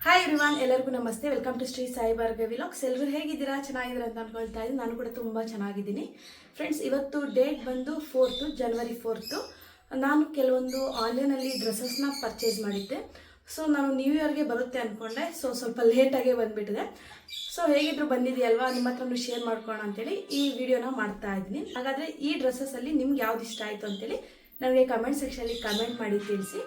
Hi everyone, ಎಲ್ಲರಿಗೂ ನಮಸ್ತೆ. Welcome to Shri Sai Bhargavi vlogs. ಎಲ್ಲರೂ ಹೇಗಿದ್ದೀರಾ? ಚೆನ್ನಾಗಿದ್ದೀರಾ ಅಂತ ಅನ್ಕೊಳ್ತಾ ಇದ್ದೀನಿ. ನಾನು ಕೂಡ ತುಂಬ ಚೆನ್ನಾಗಿದ್ದೀನಿ ಫ್ರೆಂಡ್ಸ್. ಇವತ್ತು ಡೇಟ್ ಬಂದು ಜನವರಿ 4. ನಾನು ಕೆಲವೊಂದು ಆನ್ಲೈನಲ್ಲಿ ಡ್ರೆಸ್ಸಸ್ನ ಪರ್ಚೇಸ್ ಮಾಡಿದ್ದೆ. ಸೊ ನಾನು ನ್ಯೂ ಇಯರ್ಗೆ ಬರುತ್ತೆ ಅಂದ್ಕೊಂಡೆ. ಸ್ವಲ್ಪ ಲೇಟಾಗೇ ಬಂದುಬಿಟ್ಟಿದೆ. ಸೊ ಹೇಗಿದ್ರು ಬಂದಿದೆಯಲ್ವಾ, ನಿಮ್ಮ ಹತ್ರನೂ ಶೇರ್ ಮಾಡ್ಕೊಳ್ಳೋಣ ಅಂತೇಳಿ ಈ ವಿಡಿಯೋನ ಮಾಡ್ತಾ ಇದ್ದೀನಿ. ಹಾಗಾದರೆ ಈ ಡ್ರೆಸ್ಸಸ್ಸಲ್ಲಿ ನಿಮ್ಗೆ ಯಾವ್ದು ಇಷ್ಟ ಆಯಿತು ಅಂತೇಳಿ ನನಗೆ ಕಮೆಂಟ್ ಸೆಕ್ಷನಲ್ಲಿ ಕಮೆಂಟ್ ಮಾಡಿ ತಿಳಿಸಿ.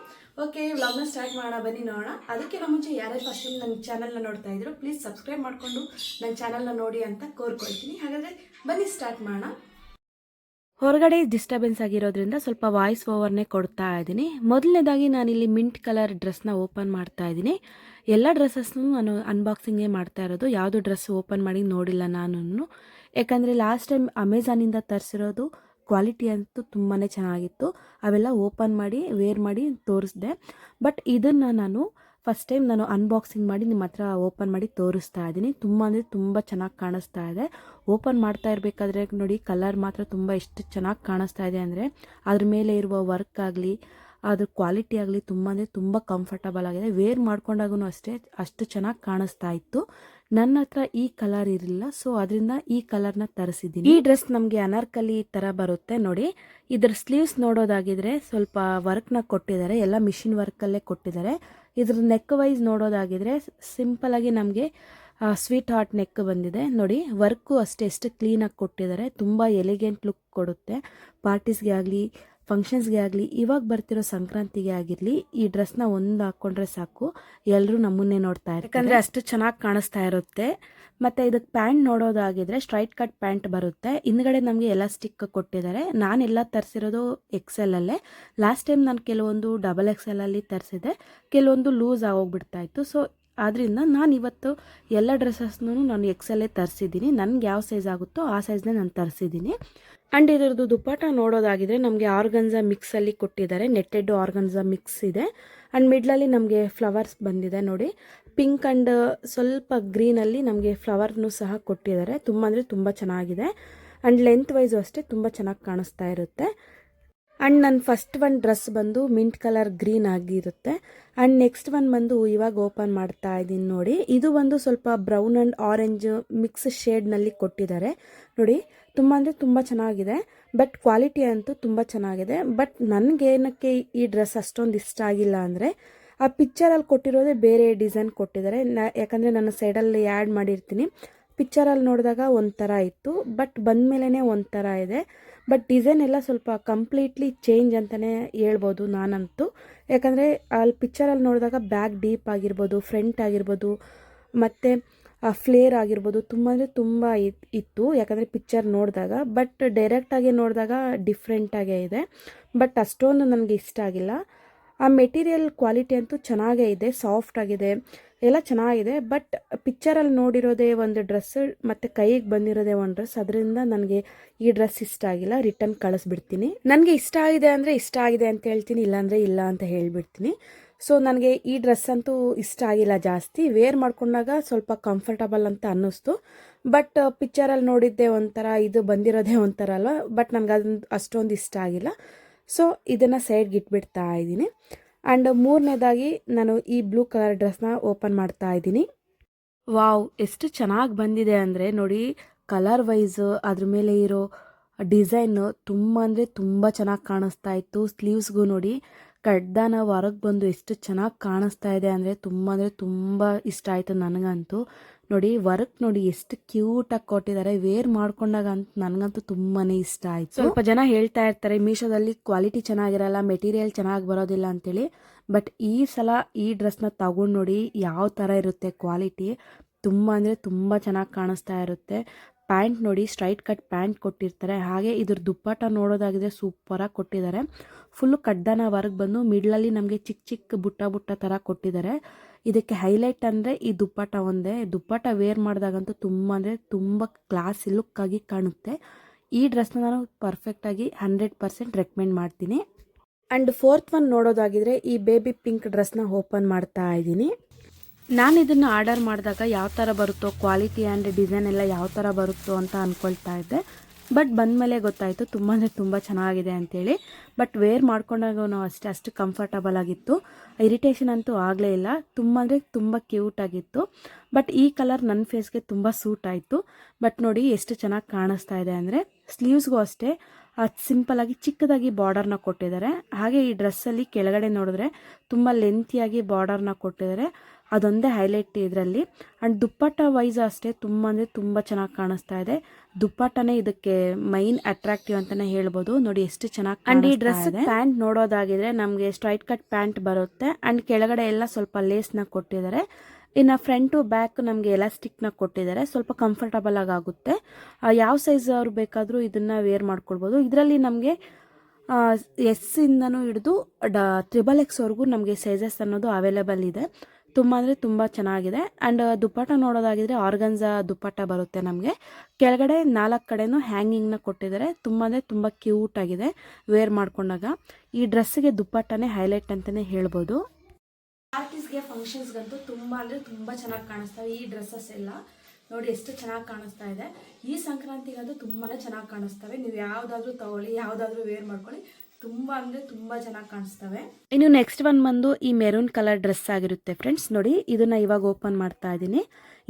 ಓಕೆ, ವ್ಲಾಗ್ನ ಸ್ಟಾರ್ಟ್ ಮಾಡೋಣ, ಬನ್ನಿ ನೋಡೋಣ. ಅದಕ್ಕಿಂತ ಮುಂಚೆ ಯಾರೇ ಫಸ್ಟ್ ಟೈಮ್ ನನ್ನ ಚಾನಲ್ನ ನೋಡ್ತಾ ಇದ್ರು ಪ್ಲೀಸ್ ಸಬ್ಸ್ಕ್ರೈಬ್ ಮಾಡಿಕೊಂಡು ನನ್ನ ಚಾನಲ್ನ ನೋಡಿ ಅಂತ ಕೋರ್ಕೊಳ್ತೀನಿ. ಹಾಗಾದರೆ ಬನ್ನಿ ಸ್ಟಾರ್ಟ್ ಮಾಡೋಣ. ಹೊರಗಡೆ ಡಿಸ್ಟರ್ಬೆನ್ಸ್ ಆಗಿರೋದ್ರಿಂದ ಸ್ವಲ್ಪ ವಾಯ್ಸ್ ಓವರ್ನೇ ಕೊಡ್ತಾ ಇದ್ದೀನಿ. ಮೊದಲನೇದಾಗಿ ನಾನಿಲ್ಲಿ ಮಿಂಟ್ ಕಲರ್ ಡ್ರೆಸ್ನ ಓಪನ್ ಮಾಡ್ತಾ ಇದ್ದೀನಿ. ಎಲ್ಲ ಡ್ರೆಸ್ಸಸ್ನು ನಾನು ಅನ್ಬಾಕ್ಸಿಂಗೇ ಮಾಡ್ತಾ ಇರೋದು. ಯಾವುದು ಡ್ರೆಸ್ ಓಪನ್ ಮಾಡಿ ನೋಡಿಲ್ಲ ನಾನು, ಯಾಕಂದರೆ ಲಾಸ್ಟ್ ಟೈಮ್ ಅಮೆಝಾನಿಂದ ತರಿಸಿರೋದು ಕ್ವಾಲಿಟಿ ಅಂತೂ ತುಂಬಾ ಚೆನ್ನಾಗಿತ್ತು. ಅವೆಲ್ಲ ಓಪನ್ ಮಾಡಿ ವೇರ್ ಮಾಡಿ ತೋರಿಸಿದೆ. ಬಟ್ ಇದನ್ನು ನಾನು ಫಸ್ಟ್ ಟೈಮ್ ಅನ್ಬಾಕ್ಸಿಂಗ್ ಮಾಡಿ ನಿಮ್ಮ ಹತ್ರ ಓಪನ್ ಮಾಡಿ ತೋರಿಸ್ತಾ ಇದ್ದೀನಿ. ತುಂಬ ಅಂದರೆ ತುಂಬ ಚೆನ್ನಾಗಿ ಕಾಣಿಸ್ತಾ ಇದೆ. ಓಪನ್ ಮಾಡ್ತಾ ಇರಬೇಕಾದ್ರೆ ನೋಡಿ, ಕಲರ್ ಮಾತ್ರ ತುಂಬ ಎಷ್ಟು ಚೆನ್ನಾಗಿ ಕಾಣಿಸ್ತಾ ಇದೆ ಅಂದರೆ ಅದ್ರ ಮೇಲೆ ಇರುವ ವರ್ಕ್ ಆಗಲಿ ಅದ್ರ ಕ್ವಾಲಿಟಿ ಆಗಲಿ ತುಂಬ ಅಂದರೆ ತುಂಬ ಕಂಫರ್ಟಬಲ್ ಆಗಿದೆ. ವೇರ್ ಮಾಡ್ಕೊಂಡಾಗೂ ಅಷ್ಟೇ ಅಷ್ಟು ಚೆನ್ನಾಗಿ ಕಾಣಿಸ್ತಾ ಇತ್ತು. ನನ್ನ ಹತ್ರ ಈ ಕಲರ್ ಇರಲಿಲ್ಲ, ಸೊ ಅದರಿಂದ ಈ ಕಲರ್ನ ತರಿಸಿದ್ದೀನಿ. ಈ ಡ್ರೆಸ್ ನಮಗೆ ಅನಾರ್ಕಲಿ ಥರ ಬರುತ್ತೆ ನೋಡಿ. ಇದ್ರ ಸ್ಲೀವ್ಸ್ ನೋಡೋದಾಗಿದ್ರೆ ಸ್ವಲ್ಪ ವರ್ಕ್ನ ಕೊಟ್ಟಿದ್ದಾರೆ, ಎಲ್ಲ ಮಿಷಿನ್ ವರ್ಕಲ್ಲೇ ಕೊಟ್ಟಿದ್ದಾರೆ. ಇದ್ರ ನೆಕ್ ವೈಸ್ ನೋಡೋದಾಗಿದ್ರೆ ಸಿಂಪಲ್ ಆಗಿ ನಮಗೆ ಸ್ವೀಟ್ ಹಾರ್ಟ್ ನೆಕ್ ಬಂದಿದೆ ನೋಡಿ. ವರ್ಕು ಅಷ್ಟೇ ಎಷ್ಟು ಕ್ಲೀನಾಗಿ ಕೊಟ್ಟಿದ್ದಾರೆ. ತುಂಬ ಎಲಿಗೆಂಟ್ ಲುಕ್ ಕೊಡುತ್ತೆ. ಪಾರ್ಟೀಸ್ಗೆ ಆಗಲಿ ಫಂಕ್ಷನ್ಸ್ಗೆ ಆಗಲಿ ಇವಾಗ ಬರ್ತಿರೋ ಸಂಕ್ರಾಂತಿಗೆ ಆಗಿರಲಿ ಈ ಡ್ರೆಸ್ನ ಒಂದು ಹಾಕ್ಕೊಂಡ್ರೆ ಸಾಕು, ಎಲ್ಲರೂ ನಮ್ಮನ್ನೇ ನೋಡ್ತಾ ಇರ್ತಾರೆ, ಯಾಕಂದರೆ ಅಷ್ಟು ಚೆನ್ನಾಗಿ ಕಾಣಿಸ್ತಾ ಇರುತ್ತೆ. ಮತ್ತು ಇದಕ್ಕೆ ಪ್ಯಾಂಟ್ ನೋಡೋದಾಗಿದ್ರೆ ಸ್ಟ್ರೈಟ್ ಕಟ್ ಪ್ಯಾಂಟ್ ಬರುತ್ತೆ. ಹಿಂದ್ಗಡೆ ನಮಗೆ ಎಲಾಸ್ಟಿಕ್ ಕೊಟ್ಟಿದ್ದಾರೆ. ನಾನೆಲ್ಲ ತರಿಸಿರೋದು XL. ಲಾಸ್ಟ್ ಟೈಮ್ ನಾನು ಕೆಲವೊಂದು XXL ತರಿಸಿದೆ, ಕೆಲವೊಂದು ಲೂಸ್ ಆಗೋಗ್ಬಿಡ್ತಾ ಇತ್ತು. ಸೊ ಆದ್ದರಿಂದ ನಾನು ಇವತ್ತು ಎಲ್ಲ ಡ್ರೆಸ್ಸಸ್ನೂ ನಾನು XL ತರಿಸಿದ್ದೀನಿ. ನನಗೆ ಯಾವ ಸೈಜ್ ಆಗುತ್ತೋ ಆ ಸೈಜ್ನೇ ನಾನು ತರಿಸಿದ್ದೀನಿ. ಆ್ಯಂಡ್ ಇದರದ್ದು ದುಪ್ಪಟ್ಟ ನೋಡೋದಾಗಿದ್ರೆ ನಮಗೆ ಆರ್ಗನ್ಸಾ ಮಿಕ್ಸಲ್ಲಿ ಕೊಟ್ಟಿದ್ದಾರೆ. ನೆಟ್ಟೆಡ್ ಆರ್ಗನ್ಸಾ ಮಿಕ್ಸ್ ಇದೆ. ಆ್ಯಂಡ್ ಮಿಡ್ಲಲ್ಲಿ ನಮಗೆ ಫ್ಲವರ್ಸ್ ಬಂದಿದೆ ನೋಡಿ. ಪಿಂಕ್ ಆ್ಯಂಡ್ ಸ್ವಲ್ಪ ಗ್ರೀನಲ್ಲಿ ನಮಗೆ ಫ್ಲವರ್ನು ಸಹ ಕೊಟ್ಟಿದ್ದಾರೆ. ತುಂಬ ಅಂದರೆ ತುಂಬ ಚೆನ್ನಾಗಿದೆ. ಆ್ಯಂಡ್ ಲೆಂತ್ ವೈಸು ಅಷ್ಟೇ ತುಂಬ ಚೆನ್ನಾಗಿ ಕಾಣಿಸ್ತಾ ಇರುತ್ತೆ. ಆ್ಯಂಡ್ ನನ್ನ ಫಸ್ಟ್ ಒಂದು ಡ್ರೆಸ್ ಬಂದು ಮಿಂಟ್ ಕಲರ್ ಗ್ರೀನ್ ಆಗಿರುತ್ತೆ. ಆ್ಯಂಡ್ ನೆಕ್ಸ್ಟ್ ಒನ್ ಬಂದು ಇವಾಗ ಓಪನ್ ಮಾಡ್ತಾ ಇದ್ದೀನಿ ನೋಡಿ. ಇದು ಬಂದು ಸ್ವಲ್ಪ ಬ್ರೌನ್ ಆ್ಯಂಡ್ ಆರೆಂಜ್ ಮಿಕ್ಸ್ ಶೇಡ್ನಲ್ಲಿ ಕೊಟ್ಟಿದ್ದಾರೆ ನೋಡಿ. ತುಂಬ ಅಂದರೆ ತುಂಬ ಚೆನ್ನಾಗಿದೆ. ಬಟ್ ಕ್ವಾಲಿಟಿ ಅಂತೂ ತುಂಬ ಚೆನ್ನಾಗಿದೆ. ಬಟ್ ನನಗೇನಕ್ಕೆ ಈ ಡ್ರೆಸ್ ಅಷ್ಟೊಂದು ಇಷ್ಟ ಆಗಿಲ್ಲ ಅಂದರೆ ಆ ಪಿಕ್ಚರಲ್ಲಿ ಕೊಟ್ಟಿರೋದೇ ಬೇರೆ ಡಿಸೈನ್ ಕೊಟ್ಟಿದ್ದಾರೆ. ಯಾಕಂದರೆ ನಾನು ಸೈಡಲ್ಲಿ ಆ್ಯಡ್ ಮಾಡಿರ್ತೀನಿ. ಪಿಕ್ಚರಲ್ಲಿ ನೋಡಿದಾಗ ಒಂಥರ ಇತ್ತು, ಬಟ್ ಬಂದಮೇಲೆ ಒಂಥರ ಇದೆ. ಬಟ್ ಡಿಸೈನ್ ಎಲ್ಲ ಸ್ವಲ್ಪ ಕಂಪ್ಲೀಟ್ಲಿ ಚೇಂಜ್ ಅಂತಲೇ ಹೇಳ್ಬೋದು ನಾನಂತೂ. ಯಾಕಂದರೆ ಅಲ್ಲಿ ಪಿಕ್ಚರಲ್ಲಿ ನೋಡಿದಾಗ ಬ್ಯಾಕ್ ಡೀಪ್ ಆಗಿರ್ಬೋದು, ಫ್ರಂಟ್ ಆಗಿರ್ಬೋದು, ಮತ್ತು ಫ್ಲೇರ್ ಆಗಿರ್ಬೋದು ತುಂಬ ಅಂದರೆ ತುಂಬ ಇತ್ತು ಯಾಕಂದರೆ ಪಿಕ್ಚರ್ ನೋಡಿದಾಗ. ಬಟ್ ಡೈರೆಕ್ಟಾಗಿ ನೋಡಿದಾಗ ಡಿಫ್ರೆಂಟಾಗೇ ಇದೆ. ಬಟ್ ಅಷ್ಟೊಂದು ನನಗೆ ಇಷ್ಟ ಆಗಿಲ್ಲ. ಆ ಮೆಟೀರಿಯಲ್ ಕ್ವಾಲಿಟಿ ಅಂತೂ ಚೆನ್ನಾಗೇ ಇದೆ, ಸಾಫ್ಟ್ ಆಗಿದೆ, ಎಲ್ಲ ಚೆನ್ನಾಗಿದೆ. ಬಟ್ ಪಿಕ್ಚರಲ್ಲಿ ನೋಡಿರೋದೇ ಒಂದು ಡ್ರೆಸ್ ಮತ್ತು ಕೈಗೆ ಬಂದಿರೋದೇ ಒಂದು ಡ್ರೆಸ್, ಅದರಿಂದ ನನಗೆ ಈ ಡ್ರೆಸ್ ಇಷ್ಟ ಆಗಿಲ್ಲ. ರಿಟರ್ನ್ ಕಳಿಸ್ಬಿಡ್ತೀನಿ. ನನಗೆ ಇಷ್ಟ ಆಗಿದೆ ಅಂದರೆ ಇಷ್ಟ ಆಗಿದೆ ಅಂತ ಹೇಳ್ತೀನಿ, ಇಲ್ಲಾಂದರೆ ಇಲ್ಲ ಅಂತ ಹೇಳಿಬಿಡ್ತೀನಿ. ಸೊ ನನಗೆ ಈ ಡ್ರೆಸ್ ಅಂತೂ ಇಷ್ಟ ಆಗಿಲ್ಲ ಜಾಸ್ತಿ. ವೇರ್ ಮಾಡ್ಕೊಂಡಾಗ ಸ್ವಲ್ಪ ಕಂಫರ್ಟಬಲ್ ಅಂತ ಅನ್ನಿಸ್ತು. ಬಟ್ ಪಿಕ್ಚರಲ್ಲಿ ನೋಡಿದ್ದೆ ಒಂಥರ, ಇದು ಬಂದಿರೋದೇ ಒಂಥರ ಅಲ್ವಾ. ಬಟ್ ನನಗೆ ಅದೊಂದು ಅಷ್ಟೊಂದು ಇಷ್ಟ ಆಗಿಲ್ಲ. ಸೊ ಇದನ್ನು ಸೈಡ್ಗೆ ಇಟ್ಬಿಡ್ತಾ ಇದ್ದೀನಿ. ಆ್ಯಂಡ್ ಮೂರನೇದಾಗಿ ನಾನು ಈ ಬ್ಲೂ ಕಲರ್ ಡ್ರೆಸ್ನ ಓಪನ್ ಮಾಡ್ತಾ ಇದ್ದೀನಿ. ವಾವ್, ಎಷ್ಟು ಚೆನ್ನಾಗಿ ಬಂದಿದೆ ಅಂದರೆ ನೋಡಿ. ಕಲರ್ ವೈಸ್ ಅದ್ರ ಮೇಲೆ ಇರೋ ಡಿಸೈನು ತುಂಬ ಅಂದರೆ ತುಂಬ ಚೆನ್ನಾಗಿ ಕಾಣಿಸ್ತಾ ಇತ್ತು. ಸ್ಲೀವ್ಸ್ಗೂ ನೋಡಿ ಕಡ್ದಾನ ಹೊರಗೆ ಬಂದು ಎಷ್ಟು ಚೆನ್ನಾಗಿ ಕಾಣಿಸ್ತಾ ಇದೆ ಅಂದರೆ ತುಂಬ ಇಷ್ಟ ಆಯಿತು ನನಗಂತೂ. ನೋಡಿ ವರ್ಕ್ ನೋಡಿ ಎಷ್ಟು ಕ್ಯೂಟಾಗಿ ಕೊಟ್ಟಿದ್ದಾರೆ. ವೇರ್ ಮಾಡ್ಕೊಂಡಾಗ ನನಗಂತೂ ತುಂಬಾ ಇಷ್ಟ ಆಯಿತು. ಸ್ವಲ್ಪ ಜನ ಹೇಳ್ತಾ ಇರ್ತಾರೆ ಮೀಶೋದಲ್ಲಿ ಕ್ವಾಲಿಟಿ ಚೆನ್ನಾಗಿರಲ್ಲ, ಮೆಟೀರಿಯಲ್ ಚೆನ್ನಾಗಿ ಬರೋದಿಲ್ಲ ಅಂತೇಳಿ. ಬಟ್ ಈ ಸಲ ಈ ಡ್ರೆಸ್ನ ತಗೊಂಡು ನೋಡಿ ಯಾವ ಥರ ಇರುತ್ತೆ ಕ್ವಾಲಿಟಿ. ತುಂಬ ಅಂದರೆ ತುಂಬ ಚೆನ್ನಾಗಿ ಕಾಣಿಸ್ತಾ ಇರುತ್ತೆ. ಪ್ಯಾಂಟ್ ನೋಡಿ, ಸ್ಟ್ರೈಟ್ ಕಟ್ ಪ್ಯಾಂಟ್ ಕೊಟ್ಟಿರ್ತಾರೆ. ಹಾಗೆ ಇದ್ರ ದುಪ್ಪಟ್ಟ ನೋಡೋದಾಗಿದ್ರೆ ಸೂಪರಾಗಿ ಕೊಟ್ಟಿದ್ದಾರೆ. ಫುಲ್ಲು ಕಡ್ದಾನ ವರ್ಕ್ ಬಂದು ಮಿಡ್ಲಲ್ಲಿ ನಮಗೆ ಚಿಕ್ಕ ಚಿಕ್ಕ ಬುಟ್ಟ ಥರ ಕೊಟ್ಟಿದ್ದಾರೆ. ಇದಕ್ಕೆ ಹೈಲೈಟ್ ಅಂದರೆ ಈ ದುಪ್ಪಟ್ಟ ಒಂದೇ. ದುಪ್ಪಟ್ಟ ವೇರ್ ಮಾಡಿದಾಗಂತೂ ತುಂಬ ಅಂದರೆ ತುಂಬ ಕ್ಲಾಸಿ ಲುಕ್ಕಾಗಿ ಕಾಣುತ್ತೆ. ಈ ಡ್ರೆಸ್ನ ನಾನು ಪರ್ಫೆಕ್ಟಾಗಿ 100% ರೆಕಮೆಂಡ್ ಮಾಡ್ತೀನಿ. ಆ್ಯಂಡ್ ಫೋರ್ತ್ ಒನ್ ನೋಡೋದಾಗಿದ್ರೆ ಈ ಬೇಬಿ ಪಿಂಕ್ ಡ್ರೆಸ್ನ ಓಪನ್ ಮಾಡ್ತಾ ಇದ್ದೀನಿ. ನಾನು ಇದನ್ನು ಆರ್ಡರ್ ಮಾಡಿದಾಗ ಯಾವ ಥರ ಬರುತ್ತೋ ಕ್ವಾಲಿಟಿ ಆ್ಯಂಡ್ ಡಿಸೈನ್ ಎಲ್ಲ ಯಾವ ಥರ ಬರುತ್ತೋ ಅಂತ ಅಂದ್ಕೊಳ್ತಾ ಇದ್ದೆ. ಬಟ್ ಬಂದಮೇಲೆ ಗೊತ್ತಾಯಿತು ತುಂಬ ಅಂದರೆ ತುಂಬ ಚೆನ್ನಾಗಿದೆ ಅಂತೇಳಿ. ಬಟ್ ವೇರ್ ಮಾಡ್ಕೊಂಡಾಗೂ ಅಷ್ಟೇ ಅಷ್ಟು ಕಂಫರ್ಟಬಲ್ ಆಗಿತ್ತು, ಇರಿಟೇಷನ್ ಅಂತೂ ಆಗಲೇ ಇಲ್ಲ. ತುಂಬ ಅಂದರೆ ತುಂಬ ಕ್ಯೂಟಾಗಿತ್ತು. ಬಟ್ ಈ ಕಲರ್ ನನ್ನ ಫೇಸ್ಗೆ ತುಂಬ ಸೂಟ್ ಆಯಿತು. ಬಟ್ ನೋಡಿ ಎಷ್ಟು ಚೆನ್ನಾಗಿ ಕಾಣಿಸ್ತಾ ಇದೆ ಅಂದರೆ, ಸ್ಲೀವ್ಸ್ಗೂ ಅಷ್ಟೇ ಸಿಂಪಲಾಗಿ ಚಿಕ್ಕದಾಗಿ ಬಾರ್ಡರ್ನ ಕೊಟ್ಟಿದ್ದಾರೆ. ಹಾಗೆ ಈ ಡ್ರೆಸ್ಸಲ್ಲಿ ಕೆಳಗಡೆ ನೋಡಿದ್ರೆ ತುಂಬ ಲೆಂತಿಯಾಗಿ ಬಾರ್ಡರ್ನ ಕೊಟ್ಟಿದ್ದಾರೆ, ಅದೊಂದೇ ಹೈಲೈಟ್ ಇದರಲ್ಲಿ. ಆ್ಯಂಡ್ ದುಪ್ಪಟ್ಟ ವೈಸ್ ಅಷ್ಟೇ ತುಂಬ ಅಂದರೆ ತುಂಬ ಚೆನ್ನಾಗಿ ಕಾಣಿಸ್ತಾ ಇದೆ. ದುಪ್ಪಟ್ಟನೇ ಇದಕ್ಕೆ ಮೈನ್ ಅಟ್ರಾಕ್ಟಿವ್ ಅಂತಲೇ ಹೇಳ್ಬೋದು. ನೋಡಿ ಎಷ್ಟು ಚೆನ್ನಾಗಿ. ಆ್ಯಂಡ್ ಈ ಡ್ರೆಸ್ ಪ್ಯಾಂಟ್ ನೋಡೋದಾಗಿದ್ರೆ ನಮಗೆ ಸ್ಟ್ರೈಟ್ ಕಟ್ ಪ್ಯಾಂಟ್ ಬರುತ್ತೆ. ಆ್ಯಂಡ್ ಕೆಳಗಡೆ ಎಲ್ಲ ಸ್ವಲ್ಪ ಲೇಸ್ನ ಕೊಟ್ಟಿದ್ದಾರೆ. ಇನ್ನು ಫ್ರಂಟು ಬ್ಯಾಕ್ ನಮಗೆ ಎಲಾಸ್ಟಿಕ್ನ ಕೊಟ್ಟಿದ್ದಾರೆ, ಸ್ವಲ್ಪ ಕಂಫರ್ಟಬಲ್ ಆಗುತ್ತೆ. ಯಾವ ಸೈಜ್ ಅವ್ರು ಬೇಕಾದರೂ ಇದನ್ನು ವೇರ್ ಮಾಡ್ಕೊಳ್ಬೋದು. ಇದರಲ್ಲಿ ನಮಗೆ ಎಸ್ಸಿಂದನೂ ಹಿಡಿದು XXX ವರೆಗೂ ನಮಗೆ ಸೈಜಸ್ ಅನ್ನೋದು ಅವೈಲೇಬಲ್ ಇದೆ. ತುಂಬ ಅಂದರೆ ತುಂಬ ಚೆನ್ನಾಗಿದೆ. ಆ್ಯಂಡ್ ದುಪ್ಪಟ್ಟ ನೋಡೋದಾಗಿದ್ರೆ ಆರ್ಗನ್ಸಾ ದುಪ್ಪಟ್ಟ ಬರುತ್ತೆ ನಮಗೆ. ಕೆಳಗಡೆ 4 ಕಡೆನೂ ಹ್ಯಾಂಗಿಂಗ್ನ ಕೊಟ್ಟಿದ್ದಾರೆ. ತುಂಬ ಅಂದರೆ ತುಂಬ ಕ್ಯೂಟಾಗಿದೆ ವೇರ್ ಮಾಡ್ಕೊಂಡಾಗ. ಈ ಡ್ರೆಸ್ಸಿಗೆ ದುಪ್ಪಟ್ಟನೇ ಹೈಲೈಟ್ ಅಂತಲೇ ಹೇಳ್ಬೋದು. ಪಾರ್ಟೀಸ್ಗೆ ಫಂಕ್ಷನ್ಸ್ಗಂತೂ ತುಂಬ ಅಂದರೆ ತುಂಬ ಚೆನ್ನಾಗಿ ಕಾಣಿಸ್ತವೆ ಈ ಡ್ರೆಸ್ಸಸ್ ಎಲ್ಲ. ನೋಡಿ ಎಷ್ಟು ಚೆನ್ನಾಗಿ ಕಾಣಿಸ್ತಾ ಇದೆ. ಈ ಸಂಕ್ರಾಂತಿಗಂತೂ ತುಂಬಾ ಚೆನ್ನಾಗಿ ಕಾಣಿಸ್ತವೆ. ನೀವು ಯಾವುದಾದ್ರೂ ತಗೊಳ್ಳಿ, ಯಾವುದಾದ್ರೂ ವೇರ್ ಮಾಡ್ಕೊಳ್ಳಿ, ತುಂಬ ಅಂದರೆ ತುಂಬ ಚೆನ್ನಾಗಿ ಕಾಣಿಸ್ತವೆ. ಇನ್ನು ನೆಕ್ಸ್ಟ್ ಒನ್ ಬಂದು ಈ ಮೆರೂನ್ ಕಲರ್ ಡ್ರೆಸ್ ಆಗಿರುತ್ತೆ ಫ್ರೆಂಡ್ಸ್. ನೋಡಿ ಇದನ್ನು ಇವಾಗ ಓಪನ್ ಮಾಡ್ತಾ ಇದ್ದೀನಿ.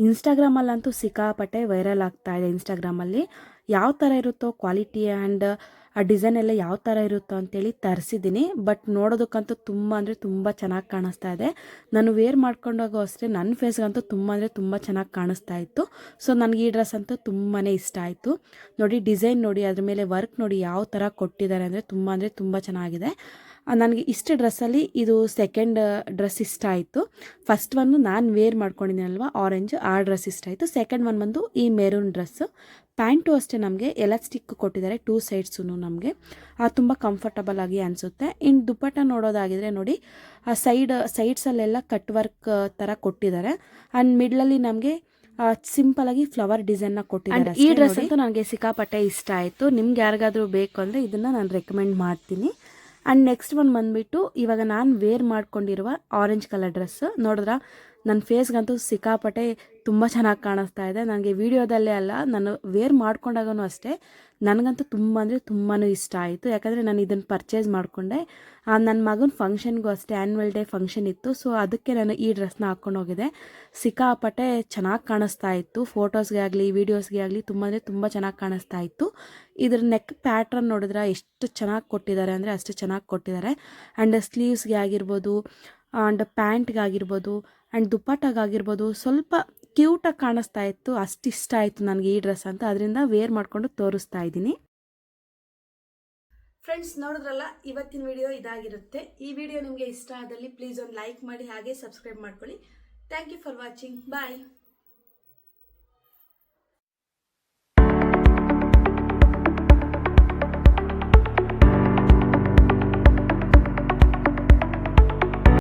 ಇನ್ಸ್ಟಾಗ್ರಾಮಲ್ಲಂತೂ ಸಿಕ್ಕಾಪಟ್ಟೆ ವೈರಲ್ ಆಗ್ತಾ ಇದೆ. ಇನ್ಸ್ಟಾಗ್ರಾಮಲ್ಲಿ ಯಾವ ಥರ ಇರುತ್ತೋ ಕ್ವಾಲಿಟಿ ಆ್ಯಂಡ್ ಆ ಡಿಸೈನ್ ಎಲ್ಲ ಯಾವ ಥರ ಇರುತ್ತೋ ಅಂತೇಳಿ ತರಿಸಿದ್ದೀನಿ. ಬಟ್ ನೋಡೋದಕ್ಕಂತೂ ತುಂಬ ಅಂದರೆ ತುಂಬ ಚೆನ್ನಾಗಿ ಕಾಣಿಸ್ತಾ ಇದೆ. ನಾನು ವೇರ್ ಮಾಡ್ಕೊಂಡಾಗೂ ಅಷ್ಟೇ ನನ್ನ ಫೇಸ್ಗಂತೂ ತುಂಬ ಅಂದರೆ ತುಂಬ ಚೆನ್ನಾಗಿ ಕಾಣಿಸ್ತಾ ಇತ್ತು. ಸೊ ನನಗೆ ಈ ಡ್ರೆಸ್ ಅಂತೂ ತುಂಬಾ ಇಷ್ಟ ಆಯಿತು. ನೋಡಿ ಡಿಸೈನ್ ನೋಡಿ, ಅದ್ರ ಮೇಲೆ ವರ್ಕ್ ನೋಡಿ ಯಾವ ಥರ ಕೊಟ್ಟಿದ್ದಾರೆ ಅಂದರೆ ತುಂಬ ಚೆನ್ನಾಗಿದೆ. ನನಗೆ ಇಷ್ಟು ಡ್ರೆಸ್ಸಲ್ಲಿ ಇದು ಸೆಕೆಂಡ್ ಡ್ರೆಸ್ ಇಷ್ಟ ಆಯಿತು. ಫಸ್ಟ್ ಒಂದು ನಾನು ವೇರ್ ಮಾಡ್ಕೊಂಡಿದ್ದೀನಲ್ವ ಆರೆಂಜ್, ಆ ಡ್ರೆಸ್ ಇಷ್ಟ ಆಯಿತು. ಸೆಕೆಂಡ್ ಒನ್ ಬಂದು ಈ ಮೆರೂನ್ ಡ್ರೆಸ್ಸು. ಪ್ಯಾಂಟು ಅಷ್ಟೇ ನಮಗೆ ಎಲಾಸ್ಟಿಕ್ ಕೊಟ್ಟಿದ್ದಾರೆ 2 ಸೈಡ್ಸು ನಮಗೆ. ತುಂಬ ಕಂಫರ್ಟಬಲ್ ಆಗಿ ಅನಿಸುತ್ತೆ. ಇನ್ನು ದುಪ್ಪಟ್ಟ ನೋಡೋದಾಗಿದ್ರೆ ನೋಡಿ ಆ ಸೈಡ್ಸಲ್ಲೆಲ್ಲ ಕಟ್ ವರ್ಕ್ ಥರ ಕೊಟ್ಟಿದ್ದಾರೆ. ಆ್ಯಂಡ್ ಮಿಡ್ಲಲ್ಲಿ ನಮಗೆ ಸಿಂಪಲಾಗಿ ಫ್ಲವರ್ ಡಿಸೈನ್ನ ಕೊಟ್ಟಿದ್ದಾರೆ. ಈ ಡ್ರೆಸ್ ಅಂತೂ ನನಗೆ ಸಿಕ್ಕಾಪಟ್ಟೆ ಇಷ್ಟ ಆಯಿತು. ನಿಮ್ಗೆ ಯಾರಿಗಾದ್ರೂ ಬೇಕು ಅಂದರೆ ಇದನ್ನು ನಾನು ರೆಕಮೆಂಡ್ ಮಾಡ್ತೀನಿ. ಆ್ಯಂಡ್ ನೆಕ್ಸ್ಟ್ ಒನ್ ಬಂದುಬಿಟ್ಟು ಇವಾಗ ನಾನು ವೇರ್ ಮಾಡ್ಕೊಂಡಿರುವ ಆರೆಂಜ್ ಕಲರ್ ಡ್ರೆಸ್ ನೋಡಿದ್ರೆ ನನ್ನ ಫೇಸ್ಗಂತೂ ಸಿಕ್ಕಾಪಟ್ಟೆ ತುಂಬ ಚೆನ್ನಾಗಿ ಕಾಣಿಸ್ತಾ ಇದೆ. ನನಗೆ ವಿಡಿಯೋದಲ್ಲೇ ಅಲ್ಲ, ನಾನು ವೇರ್ ಮಾಡ್ಕೊಂಡಾಗೂ ಅಷ್ಟೇ ನನಗಂತೂ ತುಂಬ ಅಂದರೆ ತುಂಬಾ ಇಷ್ಟ ಆಯಿತು. ಯಾಕಂದರೆ ನಾನು ಇದನ್ನು ಪರ್ಚೇಸ್ ಮಾಡಿಕೊಂಡೆ. ನನ್ನ ಮಗನ ಫಂಕ್ಷನ್ಗೂ ಅಷ್ಟೇ ಆ್ಯನ್ಯುವಲ್ ಡೇ ಫಂಕ್ಷನ್ ಇತ್ತು. ಸೊ ಅದಕ್ಕೆ ನಾನು ಈ ಡ್ರೆಸ್ನ ಹಾಕ್ಕೊಂಡು ಹೋಗಿದ್ದೆ. ಸಿಕ್ಕಾಪಟ್ಟೆ ಚೆನ್ನಾಗಿ ಕಾಣಿಸ್ತಾ ಇತ್ತು. ಫೋಟೋಸ್ಗೆ ಆಗಲಿ ವೀಡಿಯೋಸ್ಗೆ ಆಗಲಿ ತುಂಬ ಅಂದರೆ ತುಂಬ ಚೆನ್ನಾಗಿ ಕಾಣಿಸ್ತಾ ಇತ್ತು. ಇದ್ರ ನೆಕ್ ಪ್ಯಾಟ್ರನ್ ನೋಡಿದ್ರೆ ಎಷ್ಟು ಚೆನ್ನಾಗಿ ಕೊಟ್ಟಿದ್ದಾರೆ ಅಂದರೆ ಅಷ್ಟು ಚೆನ್ನಾಗಿ ಕೊಟ್ಟಿದ್ದಾರೆ. ಆ್ಯಂಡ್ ಸ್ಲೀವ್ಸ್ಗೆ ಆಗಿರ್ಬೋದು, ಆ್ಯಂಡ್ ಪ್ಯಾಂಟ್ಗಾಗಿರ್ಬೋದು, ಆ್ಯಂಡ್ ದುಪ್ಪಟ್ಟಾಗಿರ್ಬೋದು ಸ್ವಲ್ಪ ಕ್ಯೂಟಾಗಿ ಕಾಣಿಸ್ತಾ ಇತ್ತು. ಅಷ್ಟು ಇಷ್ಟ ಆಯಿತು ನನಗೆ ಈ ಡ್ರೆಸ್ ಅಂತ. ಅದರಿಂದ ವೇರ್ ಮಾಡಿಕೊಂಡು ತೋರಿಸ್ತಾ ಇದ್ದೀನಿ. ಫ್ರೆಂಡ್ಸ್ ನೋಡಿದ್ರಲ್ಲ, ಇವತ್ತಿನ ವಿಡಿಯೋ ಇದಾಗಿರುತ್ತೆ. ಈ ವಿಡಿಯೋ ನಿಮಗೆ ಇಷ್ಟ ಆದಲ್ಲಿ ಪ್ಲೀಸ್ ಒಂದು ಲೈಕ್ ಮಾಡಿ, ಹಾಗೆ ಸಬ್ಸ್ಕ್ರೈಬ್ ಮಾಡ್ಕೊಳ್ಳಿ. Thank you for watching. Bye.